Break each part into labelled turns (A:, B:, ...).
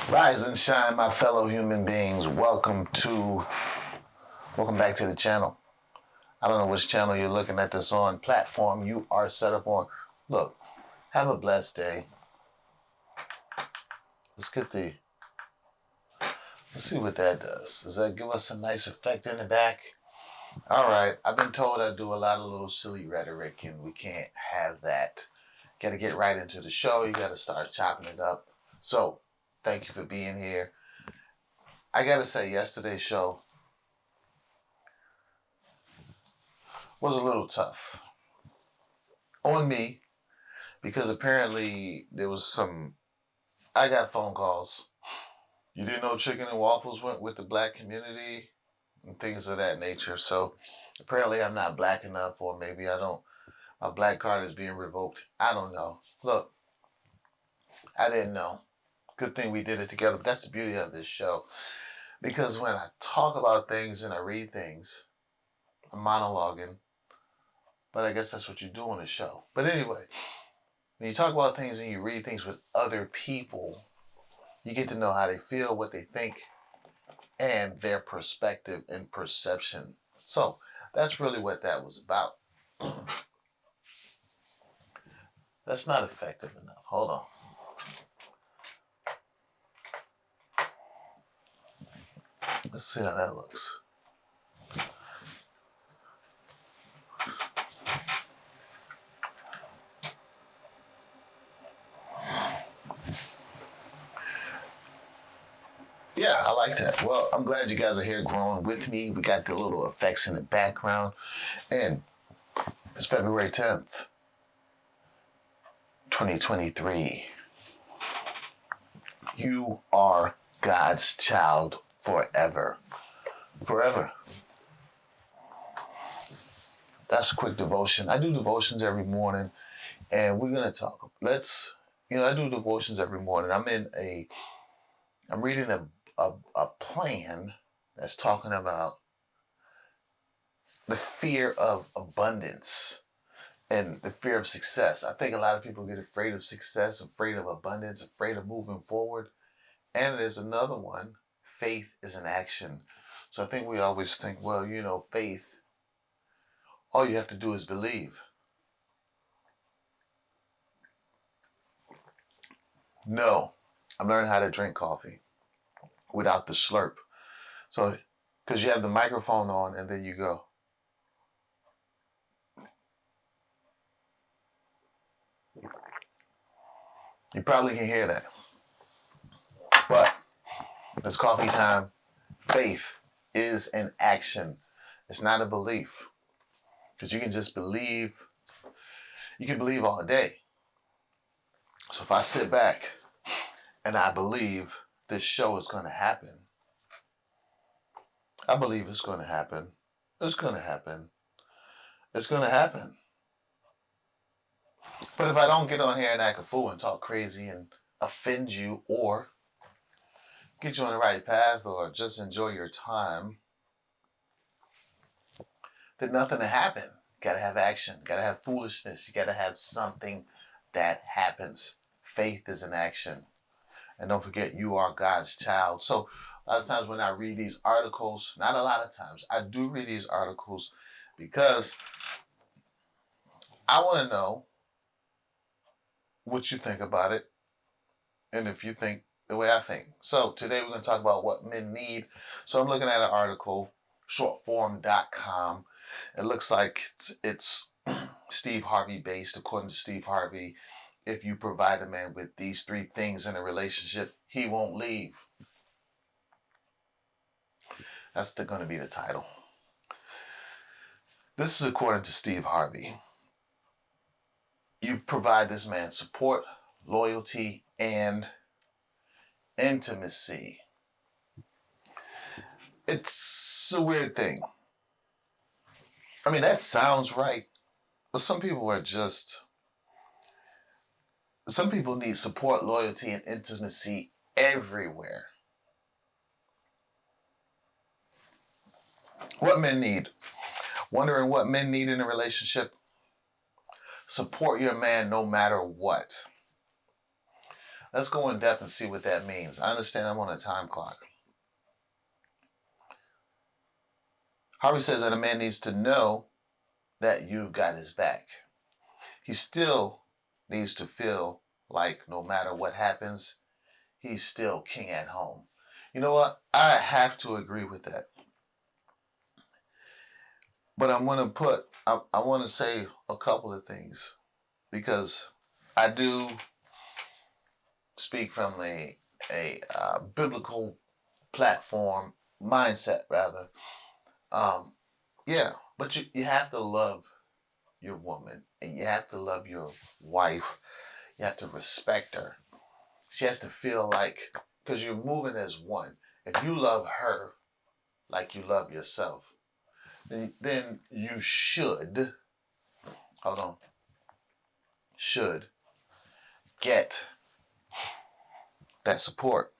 A: Rise and shine, my fellow human beings. Welcome back to the channel. I don't know which channel you're looking at this on, platform you are set up on. Look, have a blessed day. Let's see what that does. Does that give us a nice effect in the back? All right, I've been told I do a lot of little silly rhetoric, and we can't have that. Got to get right into the show. You got to start chopping it up. So, thank you for being here. I got to say, yesterday's show was a little tough on me because apparently I got phone calls. You didn't know chicken and waffles went with the black community and things of that nature. So apparently I'm not black enough, or maybe my black card is being revoked. I don't know. Look, I didn't know. Good thing we did it together. But that's the beauty of this show. Because when I talk about things and I read things, I'm monologuing. But I guess that's what you do on the show. But anyway, when you talk about things and you read things with other people, you get to know how they feel, what they think, and their perspective and perception. So that's really what that was about. That's not effective enough. Hold on. Let's see how that looks. Yeah, I like that. Well, I'm glad you guys are here growing with me. We got the little effects in the background. And it's February 10th, 2023. You are God's child forever. Forever. That's a quick devotion. I do devotions every morning, and we're going to talk. I do devotions every morning. I'm reading a plan that's talking about the fear of abundance and the fear of success. I think a lot of people get afraid of success, afraid of abundance, afraid of moving forward. And there's another one, faith is an action. So I think we always think, well, faith, all you have to do is believe. No, I'm learning how to drink coffee without the slurp. So, because you have the microphone on and then you go. You probably can hear that. But it's coffee time. Faith is an action. It's not a belief. Because you can just believe. You can believe all day. So if I sit back and I believe this show is going to happen, I believe it's going to happen. It's going to happen. It's going to happen. But if I don't get on here and act a fool and talk crazy and offend you or get you on the right path or just enjoy your time, then nothing will happen. Gotta have action. Gotta have foolishness. You gotta have something that happens. Faith is an action. And don't forget, you are God's child. So a lot of times when I read these articles, not a lot of times, I do read these articles because I want to know what you think about it and if you think the way I think. So today we're going to talk about what men need. So I'm looking at an article, shortform.com. It looks like it's Steve Harvey based. According to Steve Harvey, if you provide a man with these 3 things in a relationship, he won't leave. That's going to be the title. This is according to Steve Harvey. You provide this man support, loyalty, and intimacy. It's a weird thing. I mean, that sounds right. But some people need support, loyalty, and intimacy everywhere. What men need. Wondering what men need in a relationship? Support your man no matter what. Let's go in depth and see what that means. I understand I'm on a time clock. Harvey says that a man needs to know that you've got his back. He still needs to feel like no matter what happens, he's still king at home. You know what? I have to agree with that. But I want to say a couple of things because I do speak from a biblical platform mindset rather. Yeah, but you have to love your woman and you have to love your wife. You have to respect her. She has to feel like, because you're moving as one. If you love her like you love yourself, then you hold on, should get that support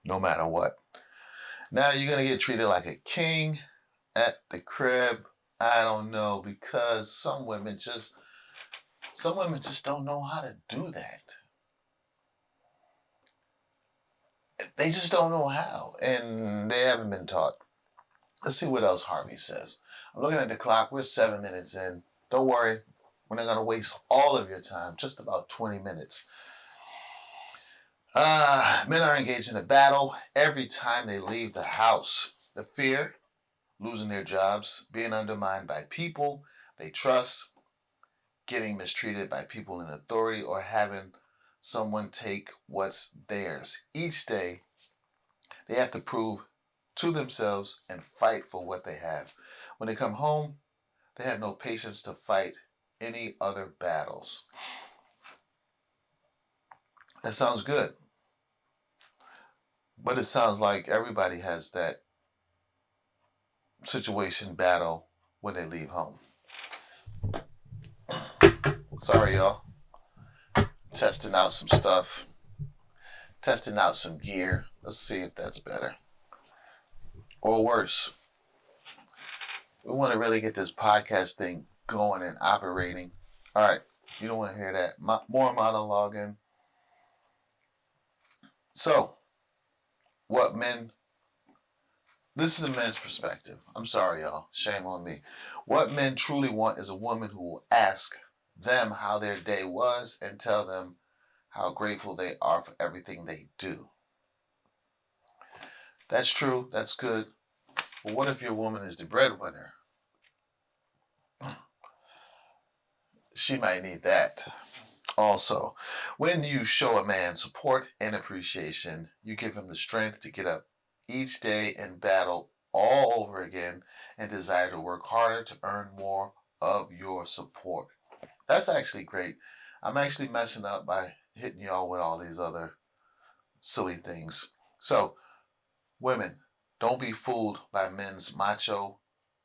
A: no matter what. Now you're going to get treated like a king at the crib. I don't know, because some women just don't know how to do that. They just don't know how, and they haven't been taught. Let's see what else Harvey says. I'm looking at the clock. We're 7 minutes in. Don't worry. We're not going to waste all of your time, just about 20 minutes. Men are engaged in a battle every time they leave the house. The fear, losing their jobs, being undermined by people they trust, getting mistreated by people in authority, or having someone take what's theirs. Each day, they have to prove to themselves and fight for what they have. When they come home, they have no patience to fight any other battles. That sounds good. But it sounds like everybody has that situation battle when they leave home. Sorry, y'all. Testing out some stuff. Testing out some gear. Let's see if that's better. Or worse. We want to really get this podcast thing going and operating. All right. You don't want to hear that. More monologuing. So, this is a man's perspective. I'm sorry, y'all. Shame on me. What men truly want is a woman who will ask them how their day was and tell them how grateful they are for everything they do. That's true. That's good. But what if your woman is the breadwinner? She might need that. Also, when you show a man support and appreciation, you give him the strength to get up each day and battle all over again and desire to work harder to earn more of your support. That's actually great. I'm actually messing up by hitting y'all with all these other silly things. So, women, don't be fooled by men's macho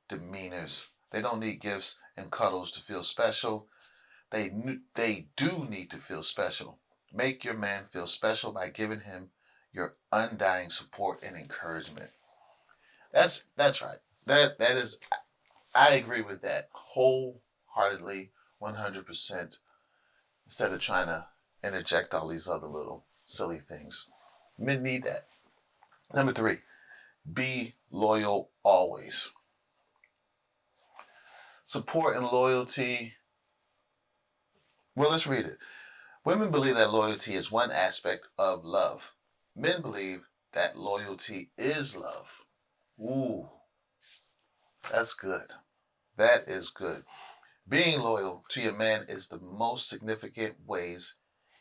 A: demeanors. They don't need gifts and cuddles to feel special. They do need to feel special. Make your man feel special by giving him your undying support and encouragement. That's right. That is, I agree with that wholeheartedly, 100%. Instead of trying to interject all these other little silly things, men need that. Number 3, be loyal always. Support and loyalty. Well, let's read it. Women believe that loyalty is one aspect of love. Men believe that loyalty is love. Ooh, that's good. That is good. Being loyal to your man is the most significant ways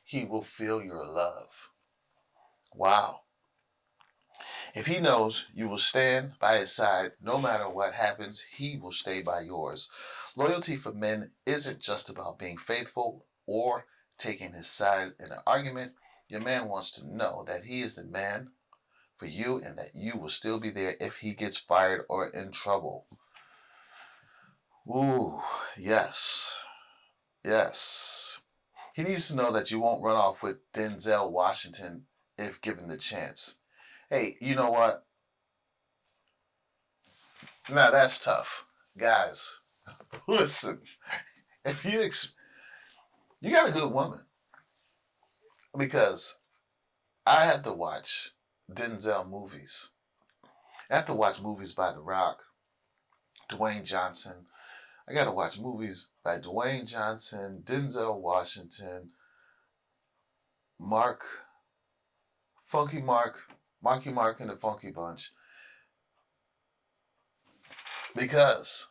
A: he will feel your love. Wow. If he knows you will stand by his side no matter what happens, he will stay by yours. Loyalty for men isn't just about being faithful or taking his side in an argument. Your man wants to know that he is the man for you and that you will still be there if he gets fired or in trouble. Ooh, yes. Yes. He needs to know that you won't run off with Denzel Washington if given the chance. Hey, you know what? Now that's tough. Guys, listen. If you got a good woman, Because I have to watch Denzel movies. I have to watch movies by The Rock, Dwayne Johnson. I got to watch movies by Dwayne Johnson, Denzel Washington, Mark, Funky Mark, Marky Mark and the Funky Bunch. Because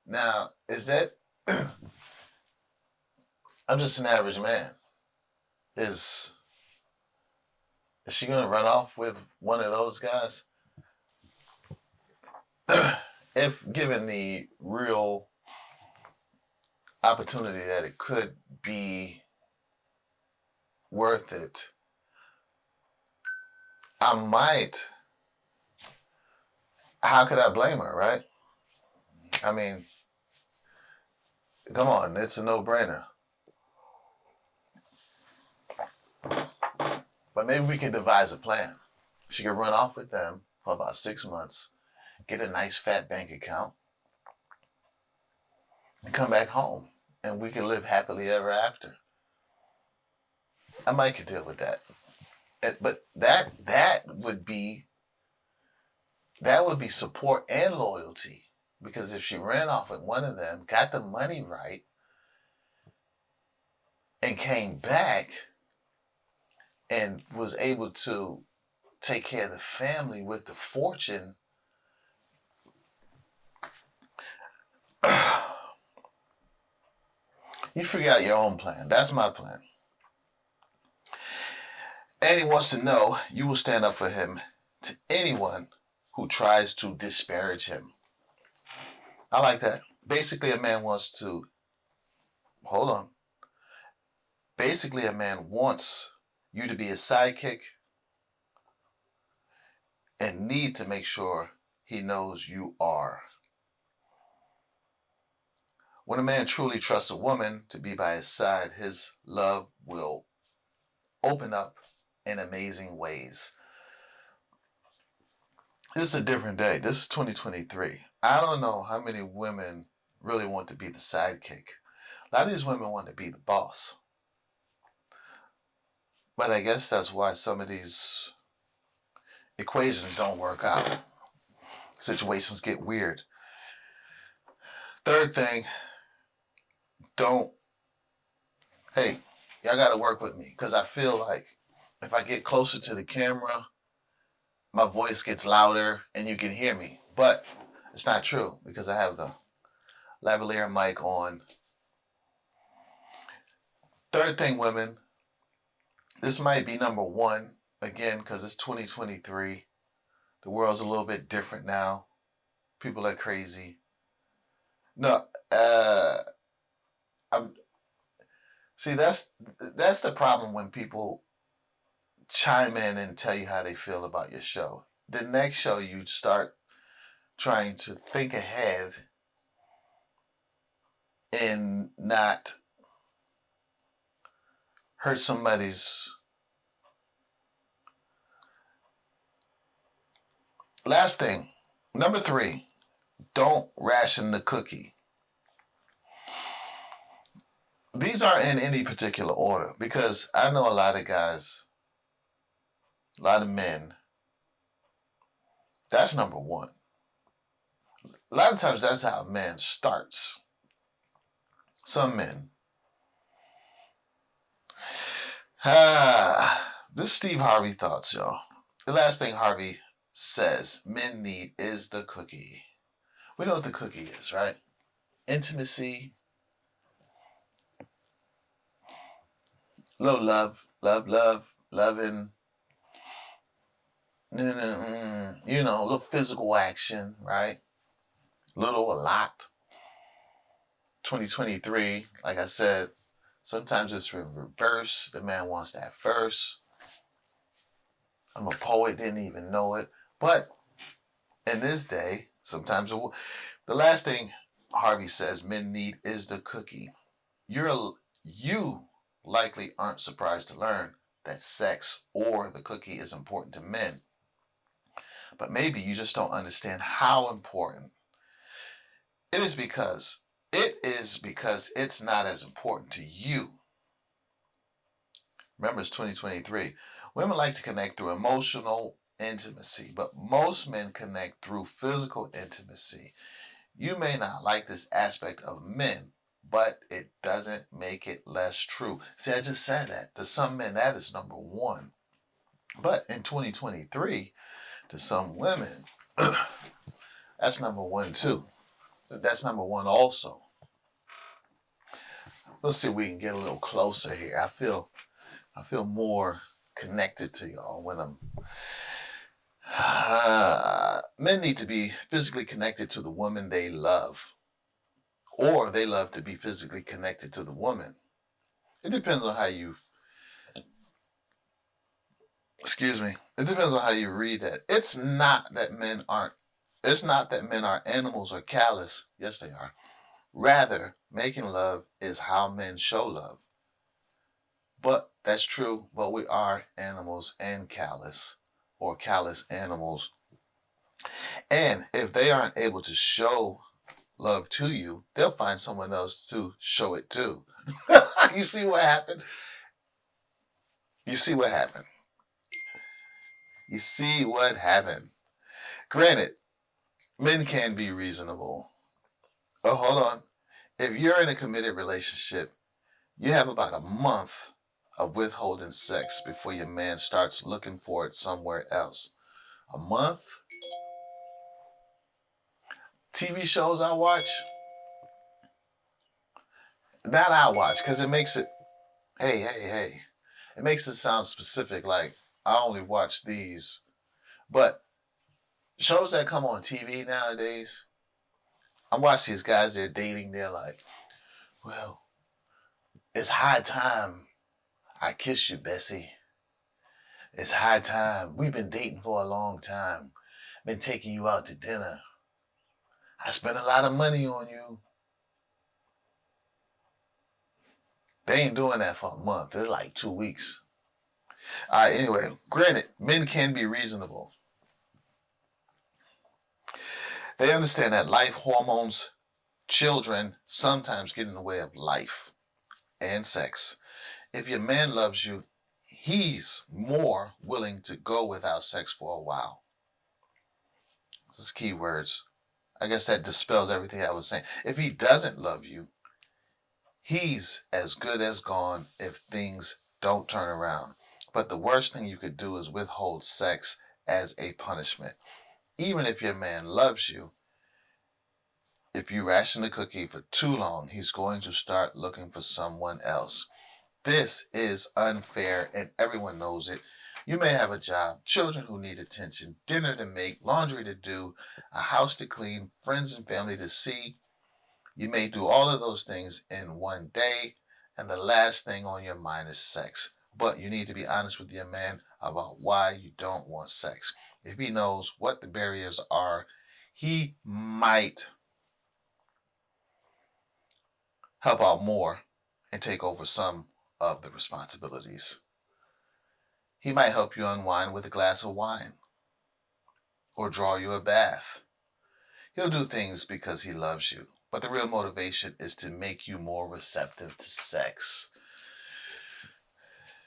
A: now, is that, I'm just an average man. Is she going to run off with one of those guys? If given the real opportunity that it could be worth it, I might. How could I blame her, right? I mean, come on, it's a no-brainer. But maybe we can devise a plan. She could run off with them for about 6 months, get a nice fat bank account, and come back home. And we can live happily ever after. I might could deal with that. But that would be support and loyalty. Because if she ran off with one of them, got the money right, and came back and was able to take care of the family with the fortune, you figure out your own plan. That's my plan. And he wants to know you will stand up for him to anyone who tries to disparage him. I like that. Basically, a man wants to, hold on. Basically, a man wants you to be his sidekick and need to make sure he knows you are. When a man truly trusts a woman to be by his side, his love will open up in amazing ways. This is a different day. This is 2023. I don't know how many women really want to be the sidekick. A lot of these women want to be the boss. But I guess that's why some of these equations don't work out. Situations get weird. Third thing, hey, y'all got to work with me because I feel like if I get closer to the camera, my voice gets louder and you can hear me. But it's not true because I have the lavalier mic on. Third thing, women, this might be number one, again, because it's 2023. The world's a little bit different now. People are crazy. No, that's the problem when people chime in and tell you how they feel about your show. The next show, you start trying to think ahead and not hurt somebody's. Last thing, number 3, don't ration the cookie. These aren't in any particular order because I know a lot of guys, a lot of men. That's number 1. A lot of times that's how a man starts. Some men. This is Steve Harvey thoughts, y'all. The last thing Harvey says men need is the cookie. We know what the cookie is, right? Intimacy. Little loving. You know, a little physical action, right? A lot. 2023, like I said, sometimes it's in reverse. The man wants that first. I'm a poet, didn't even know it. But in this day, sometimes the last thing Harvey says men need is the cookie. You likely aren't surprised to learn that sex or the cookie is important to men. But maybe you just don't understand how important. It is because it's not as important to you Remember, it's 2023. Women like to connect through emotional intimacy, but most men connect through physical intimacy. You may not like this aspect of men, but it doesn't make it less true. See, I just said that. To some men, that is number one. But in 2023, to some women, that's number one too. That's number one also. Let's see if we can get a little closer here. I feel more connected to y'all when I'm. Men need to be physically connected to the woman they love, or they love to be physically connected to the woman. It depends on how you. Excuse me. It depends on how you read that. It's not that men aren't. It's not that men are animals or callous. Yes, they are. Rather, making love is how men show love. But that's true, but we are animals and callous, or callous animals. And if they aren't able to show love to you, they'll find someone else to show it to. You see what happened? You see what happened? You see what happened? Granted, men can be reasonable. Oh, hold on. If you're in a committed relationship, you have about a month of withholding sex before your man starts looking for it somewhere else. A month? TV shows I watch? That I watch because it makes it, hey. It makes it sound specific, like I only watch these. But shows that come on TV nowadays, I watch these guys, they're dating, they're like, well, it's high time I kiss you, Bessie. It's high time. We've been dating for a long time. Been taking you out to dinner. I spent a lot of money on you. They ain't doing that for a month. It's like 2 weeks. All right, anyway, granted, men can be reasonable. They understand that life hormones, children sometimes get in the way of life and sex. If your man loves you, he's more willing to go without sex for a while. This is key words. I guess that dispels everything I was saying. If he doesn't love you, he's as good as gone if things don't turn around. But the worst thing you could do is withhold sex as a punishment. Even if your man loves you, if you ration the cookie for too long, he's going to start looking for someone else. This is unfair and everyone knows it. You may have a job, children who need attention, dinner to make, laundry to do, a house to clean, friends and family to see. You may do all of those things in one day, and the last thing on your mind is sex. But you need to be honest with your man about why you don't want sex. If he knows what the barriers are, he might help out more and take over some of the responsibilities. He might help you unwind with a glass of wine or draw you a bath. He'll do things because he loves you, but the real motivation is to make you more receptive to sex.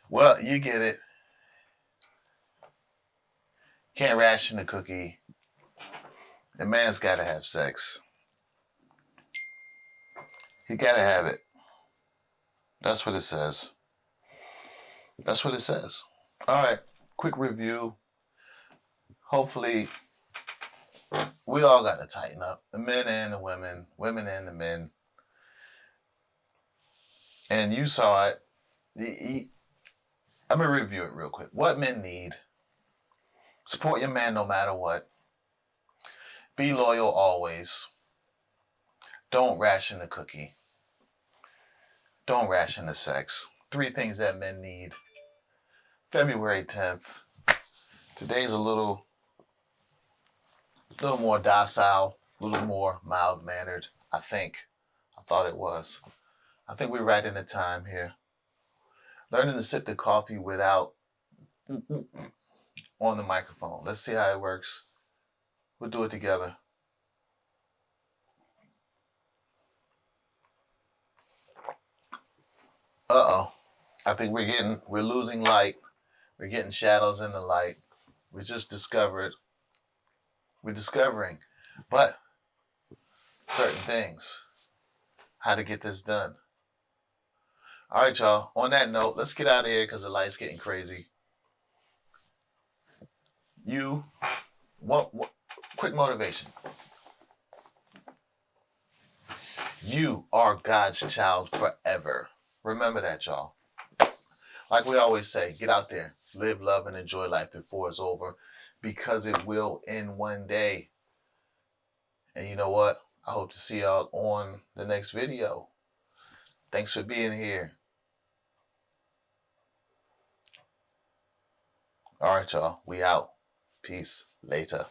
A: Well, you get it. Can't ration the cookie. The man's got to have sex. He got to have it. That's what it says. That's what it says. All right, quick review. Hopefully, we all got to tighten up. The men and the women, women and the men. And you saw it. I'm going to review it real quick. What men need. Support your man no matter what. Be loyal always. Don't ration the cookie. Don't ration the sex. 3 things that men need. February 10th. Today's a little more docile, a little more mild-mannered, I think. I thought it was. I think we're right in the time here. Learning to sip the coffee without on the microphone. Let's see how it works. We'll do it together. Uh-oh. I think we're losing light. We're getting shadows in the light. We just we're discovering, but certain things, how to get this done. All right, y'all. On that note, let's get out of here because the light's getting crazy. You, one quick motivation. You are God's child forever. Remember that, y'all. Like we always say, get out there, live, love, and enjoy life before it's over, because it will end one day. And you know what? I hope to see y'all on the next video. Thanks for being here. All right, y'all. We out. Peace. Later.